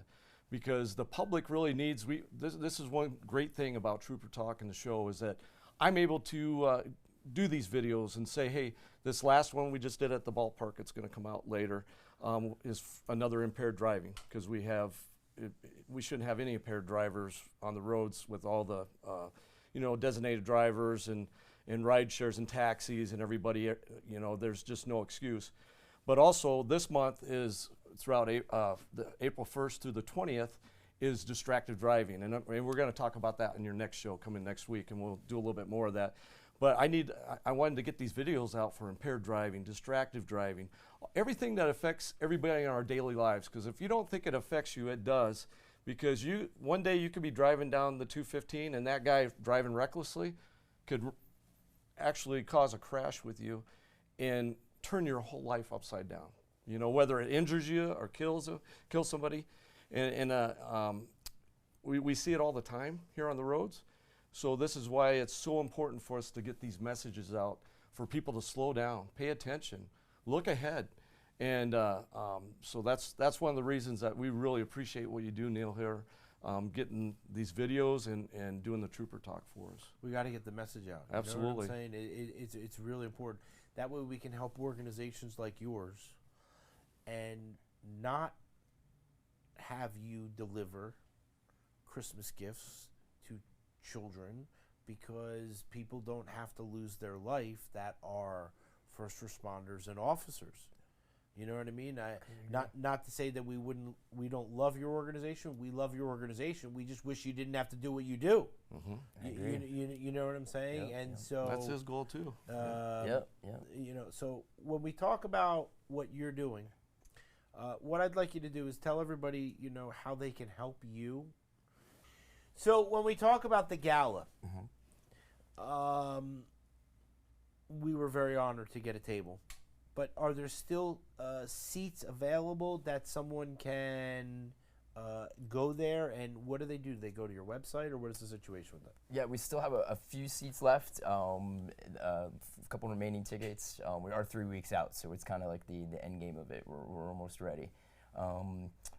because the public really needs. This is one great thing about Trooper Talk and the show is that I'm able to do these videos and say, hey, this last one we just did at the ballpark, it's going to come out later, is another impaired driving, because we shouldn't have any impaired drivers on the roads with all the designated drivers and ride shares and taxis and everybody. There's just no excuse. But also this month is throughout the April 1st through the 20th is distracted driving, and we're going to talk about that in your next show coming next week, and we'll do a little bit more of that. But I wanted to get these videos out for impaired driving, distracted driving, everything that affects everybody in our daily lives. Because if you don't think it affects you, it does. Because one day you could be driving down the 215 and that guy driving recklessly could actually cause a crash with you and turn your whole life upside down. Whether it injures you or kills somebody. And we see it all the time here on the roads. So this is why it's so important for us to get these messages out, for people to slow down, pay attention, look ahead. And so that's one of the reasons that we really appreciate what you do, Neil, here, getting these videos and doing the Trooper Talk for us. We got to get the message out. You Absolutely. know what I'm saying? It's really important. That way we can help organizations like yours and not have you deliver Christmas gifts to children, because people don't have to lose their life that are first responders and officers. You know what I mean? Not to say that we don't love your organization. We love your organization. We just wish you didn't have to do what you do. I agree. You know what I'm saying? Yep, and yep. so That's his goal too. Yep. you know, so when we talk about what you're doing, what I'd like you to do is tell everybody, you know, how they can help you. So when we talk about the gala, we were very honored to get a table. But are there still seats available that someone can go there? And what do? Do they go to your website, or what is the situation with that? Yeah, we still have a few seats left, a couple remaining tickets. We are 3 weeks out, so it's kind of like the end game of it. We're almost ready.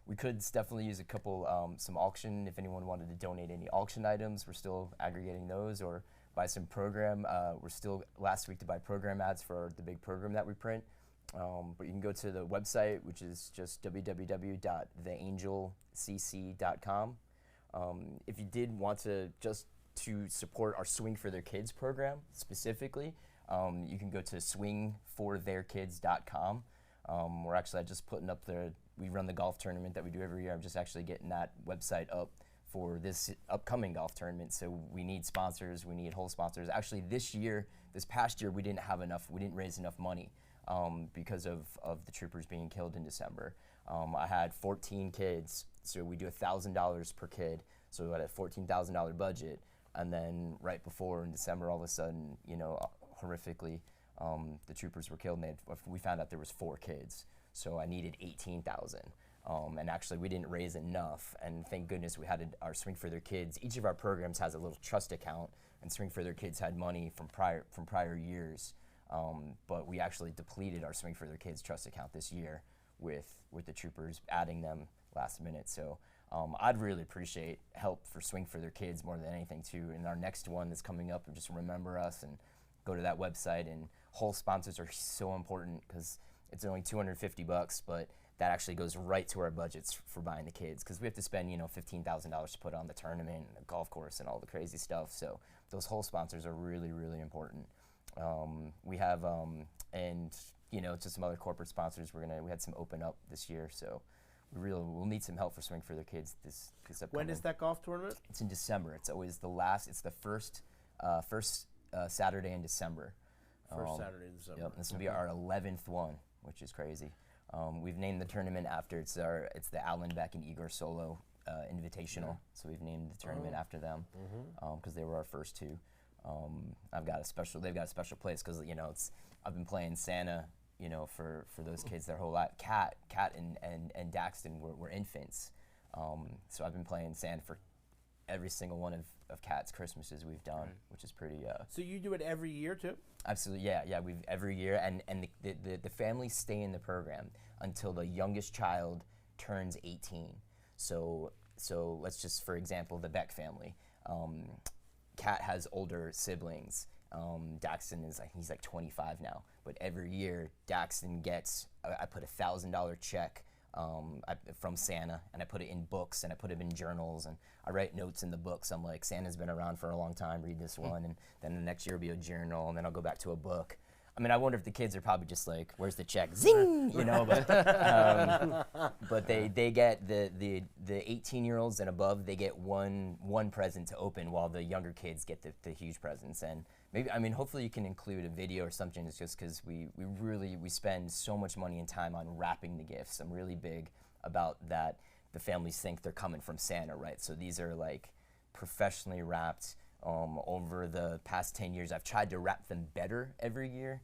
We could definitely use a couple, some auction, if anyone wanted to donate any auction items. We're still aggregating those, or buy some program. We're still last week to buy program ads for the big program that we print. But you can go to the website, which is just www.theangelcc.com. If you did want to to support our Swing for Their Kids program specifically, you can go to swingfortheirkids.com. We're actually just putting up we run the golf tournament that we do every year. I'm just actually getting that website up for this upcoming golf tournament. So we need sponsors, we need whole sponsors. Actually this past year, we didn't raise enough money because of the troopers being killed in December. I had 14 kids, so we do $1,000 per kid. So we had a $14,000 budget. And then right before in December, all of a sudden, you know, horrifically, the troopers were killed, and we found out there was 4 kids. So I needed $18,000. And actually we didn't raise enough, and thank goodness we had our Swing for Their Kids. Each of our programs has a little trust account, and Swing for Their Kids had money from prior years, but we actually depleted our Swing for Their Kids trust account this year with the troopers adding them last minute. So I'd really appreciate help for Swing for Their Kids more than anything too. And our next one that's coming up, just remember us and go to that website. And whole sponsors are so important because it's only $250, but that actually goes right to our budgets for buying the kids, because we have to spend, you know, $15,000 to put on the tournament and the golf course and all the crazy stuff. So those whole sponsors are really, really important. We have, and you know, to some other corporate sponsors, we had some open up this year. So we'll need some help for Swing for Their Kids this upcoming. When is that golf tournament? It's in December. It's always it's the first Saturday in December. First Saturday in December. Yep, this will be our 11th one, which is crazy. We've named the tournament after it's the Alan Beck and Igor Solo Invitational. So we've named the tournament after them because they were our first two. They've got a special place because, you know, I've been playing Santa, you know, for those kids their whole life. Kat and Daxton were infants, so I've been playing Santa for every single one of Kat's Christmases we've done, which is pretty. So you do it every year too? Absolutely, yeah. We've every year, and the families stay in the program until the youngest child turns 18. So let's just, for example, the Beck family. Kat has older siblings. Daxton he's like 25 now, but every year Daxton gets, I put $1,000 check from Santa, and I put it in books, and I put it in journals, and I write notes in the books. I'm like, Santa's been around for a long time, read this one, and then the next year will be a journal, and then I'll go back to a book. I mean, I wonder if the kids are probably just like, where's the check? Zing! You know, but they get the 18-year-olds and above, they get one present to open, while the younger kids get the huge presents. And maybe, I mean, hopefully you can include a video or something. It's just because we spend so much money and time on wrapping the gifts. I'm really big about that. The families think they're coming from Santa, right? So these are like professionally wrapped. Over the past 10 years, I've tried to wrap them better every year.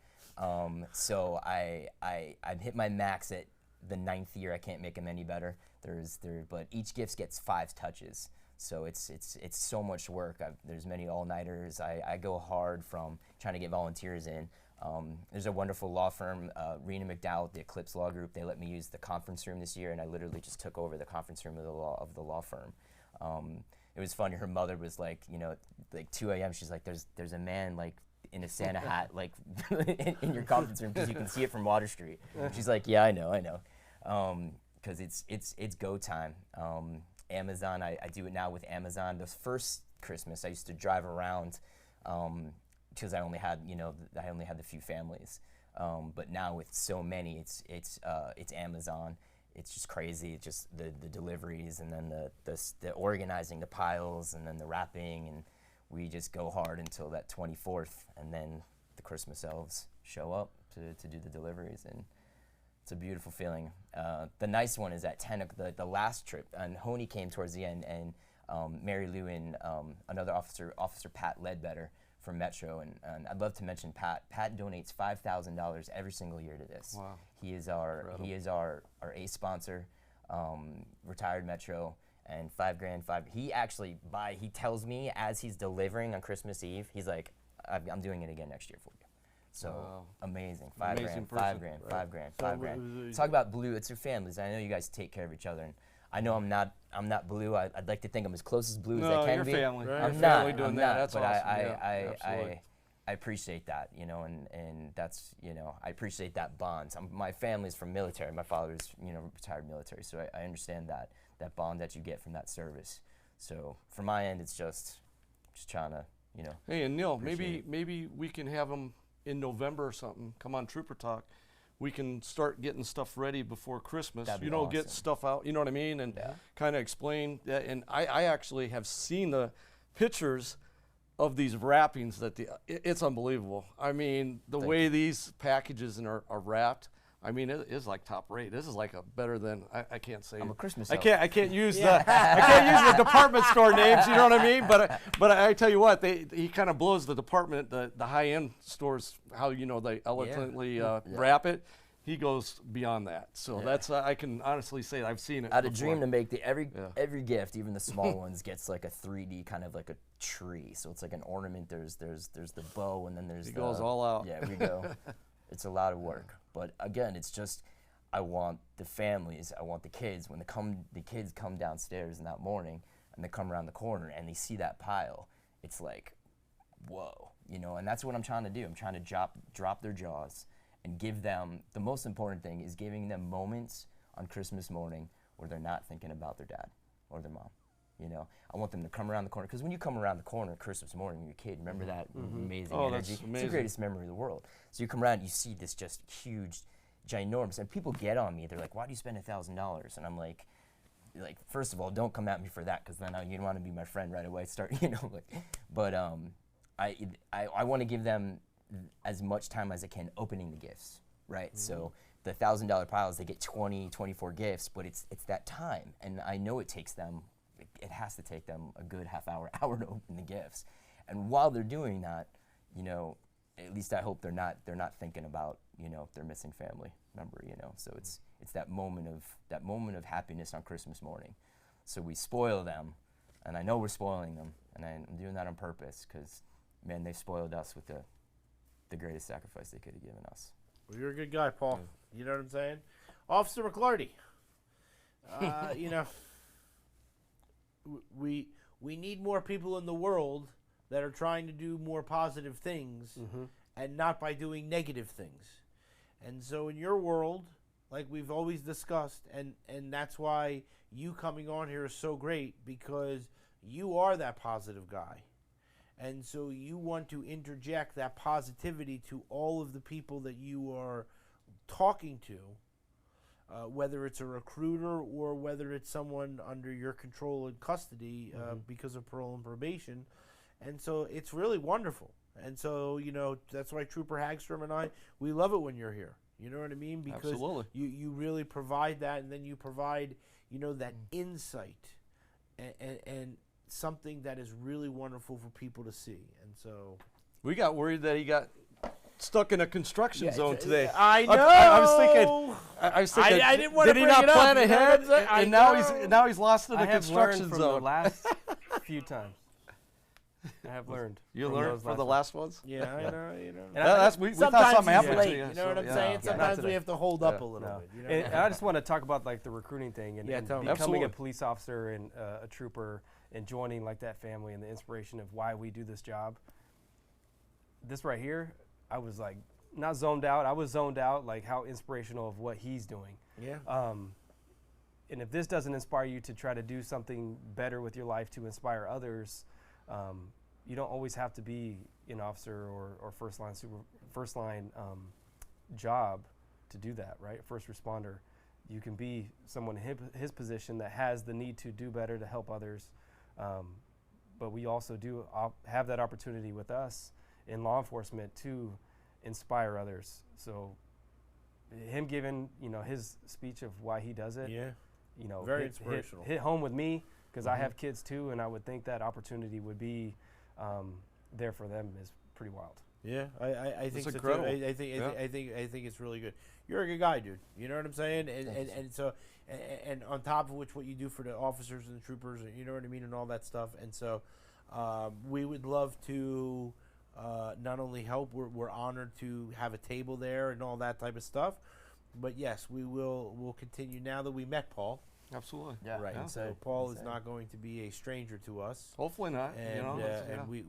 So I've hit my max at the 9th year. I can't make them any better. But each gift gets 5 touches. So it's so much work. There's many all-nighters. I go hard from trying to get volunteers in. There's a wonderful law firm, Rena McDowell, the Eclipse Law Group. They let me use the conference room this year, and I literally just took over the conference room of the law firm. It was funny. Her mother was like, like 2 a.m. She's like, there's a man like in a Santa hat like in your conference room because you can see it from Water Street. She's like, yeah, I know, because it's go time. Amazon, I do it now with Amazon. The first Christmas I used to drive around. Because I only had the few families, but now with so many, it's Amazon. It's just crazy. It's just the deliveries, and then the organizing the piles, and then the wrapping, and we just go hard until that 24th, and then the Christmas elves show up to do the deliveries, and it's a beautiful feeling. The nice one is at 10 the last trip, and Honey came towards the end, and Mary Lou and another Officer Pat Ledbetter from Metro, and I'd love to mention Pat. Pat donates $5,000 every single year to this. Wow. He is our ACE sponsor, retired Metro, and $5,000. He tells me as he's delivering on Christmas Eve, he's like, I'm doing it again next year for you. So Wow. Amazing. Amazing $5,000, person. $5,000. Talk about blue. It's your families. I know you guys take care of each other, and I know I'm not blue. I'd like to think I'm as close as blue as I can your be. family. Right. Your I'm family not, doing I'm that. not, That's but awesome. Yeah, absolutely. I appreciate that, and that's, I appreciate that bond. My family's from military. My father's, retired military, so I understand that bond that you get from that service. So from my end, it's just trying to, Hey, and Neil, Appreciate maybe we can have them in November or something. Come on, Trooper Talk. We can start getting stuff ready before Christmas. That'd be Get awesome. stuff out. You know what I mean? And Yeah. kind of explain that. And I actually have seen the pictures of these wrappings it's unbelievable. I mean, the way these packages are wrapped. I mean, it is like top rate. This is like better than I can't say. I'm a Christmas I elf. can't use I can't use the department store names. You know what I mean? But I tell you what, he kind of blows the department, the high end stores, how they elegantly wrap it. He goes beyond that. So that's I can honestly say I've seen it. I had a before. dream to make every gift, even the small ones, gets like a 3D kind of like a tree. So it's like an ornament. There's the bow, and then there's He goes all out. Yeah, we go. It's a lot of work, but again, it's just I want the families, I want the kids when the kids come downstairs in that morning and they come around the corner and they see that pile. It's like, whoa, and that's what I'm trying to do. I'm trying to drop their jaws and give them, the most important thing is giving them moments on Christmas morning where they're not thinking about their dad or their mom. I want them to come around the corner, because when you come around the corner Christmas morning when you're a kid, remember that amazing Oh, energy? that's It's amazing. the greatest memory of the world. So you come around, you see this just huge, ginormous, and people get on me. They're like, why do you spend $1,000? And I'm like, first of all, don't come at me for that, because then you don't want to be my friend right away. But I want to give them as much time as I can opening the gifts, right? So the $1,000 piles, they get 24 gifts, but it's that time, and I know it takes them. It has to take them a good hour to open the gifts, and while they're doing that, at least I hope they're not thinking about their missing family member. So it's that moment of happiness on Christmas morning. So we spoil them, and I know we're spoiling them, and I'm doing that on purpose, because man, they've spoiled us with the greatest sacrifice they could have given us. Well, you're a good guy, Paul. You know what I'm saying? Officer McClarty, we need more people in the world that are trying to do more positive things and not by doing negative things. And so in your world, like we've always discussed, and that's why you coming on here is so great, because you are that positive guy. And so you want to interject that positivity to all of the people that you are talking to, whether it's a recruiter or whether it's someone under your control and custody because of parole and probation. And so it's really wonderful. And so, that's why Trooper Hagstrom and I, we love it when you're here. You know what I mean? Because Absolutely. you really provide that, and then you provide, that insight and something that is really wonderful for people to see. And so We got worried that he got stuck in a construction zone today. I know. I was thinking. I was thinking. I didn't want to Did he bring not it up, plan you know ahead? what I'm saying? And I now know. now he's lost in I a have learned construction from zone. the last few times. I have learned. You from learned those for the ones. last ones. Yeah, I know. And That's we thought Sometimes something it's happened late, to you. you know what I'm so, saying? yeah. Sometimes we today. have to hold up a Yeah. little No. bit. You know And what I I mean? just want to talk about like the recruiting thing and, Yeah, and tell me. becoming Absolutely. a police officer and a trooper and joining like that family and the inspiration of why we do this job. This right here, I was like not zoned out. I was zoned out like how inspirational of what he's doing. Yeah. And if this doesn't inspire you to try to do something better with your life to inspire others, you don't always have to be an officer or first line job to do that, right? First responder. You can be someone in his position that has the need to do better to help others, but we also do have that opportunity with us in law enforcement to inspire others. So him giving his speech of why he does it, Yeah. hit Very inspirational. hit home with me because I have kids too, and I would think that opportunity would be there for them is pretty wild. Yeah, I think so too. incredible. I think it's really good. You're a good guy, dude. You know what I'm saying? And so and on top of which, what you do for the officers and the troopers, you know what I mean, and all that stuff. And so we would love to not only help. We're honored to have a table there and all that type of stuff. But yes, we'll continue now that we met Paul. Absolutely. Yeah. Right. Yeah. So Paul is not going to be a stranger to us. Hopefully not. And yeah. and we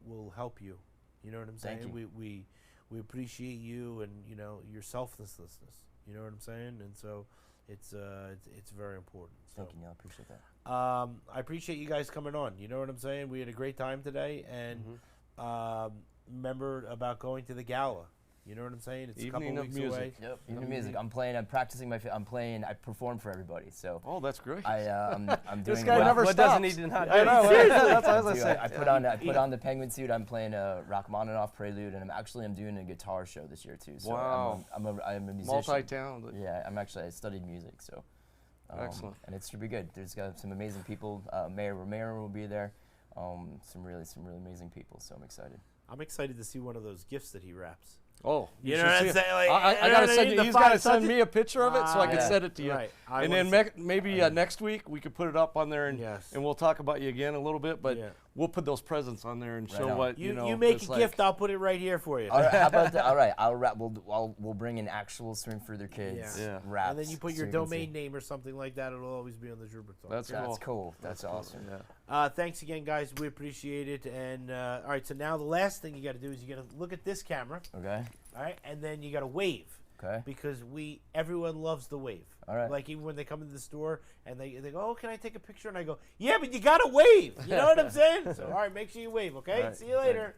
will help you. You know what I'm saying? Thank you. We appreciate you and your selflessness. You know what I'm saying? And so it's very important. So Thank you, Neil. I appreciate that. I appreciate you guys coming on. You know what I'm saying? We had a great time today, and remember about going to the gala. You know what I'm saying? It's Evening a of couple weeks away. music. Yep. Even music. I'm playing. I'm practicing my. I'm playing. I perform for everybody. So Oh, that's great. I'm This doing. guy well. never What stops. doesn't he do not I do? know. Seriously. That's what I was Dude, saying. I put on the penguin suit. I'm playing a Rachmaninoff prelude, and I'm doing a guitar show this year too. So Wow. I'm a musician. Multi-talented. Yeah, I studied music, so Excellent. and it should be good. There's got some amazing people. Mayor Romero will be there. Some really amazing people. So I'm excited. I'm excited to see one of those gifts that he wraps. Oh, You should know what I'm see it. saying? Like, I you know gotta what I send mean? you. The He's gotta five send subject- me a picture of it so I can yeah. send it to you. Right. And then maybe next week we could put it up on there and Yes. and we'll talk about you again a little bit. But Yeah. we'll put those presents on there and Right show on. what you know. make it's a like. gift, I'll put it right here for you. All right, how about that? All right, I'll wrap. We'll bring in actual Swim for Their Kids. Yeah. Wraps, And then you put so your can see. domain name or something like that. It'll always be on the Trooper Talk. That's That's cool. cool. That's awesome. Yeah. Thanks again, guys. We appreciate it. And all right, so now the last thing you got to do is you got to look at this camera, Okay. all right, and then you got to wave Okay. because everyone loves the wave. All right. Like even when they come into the store and they go, "Oh, can I take a picture?" And I go, "Yeah, but you got to wave." You know what I'm saying? So all right, make sure you wave. Okay. All right. See you later.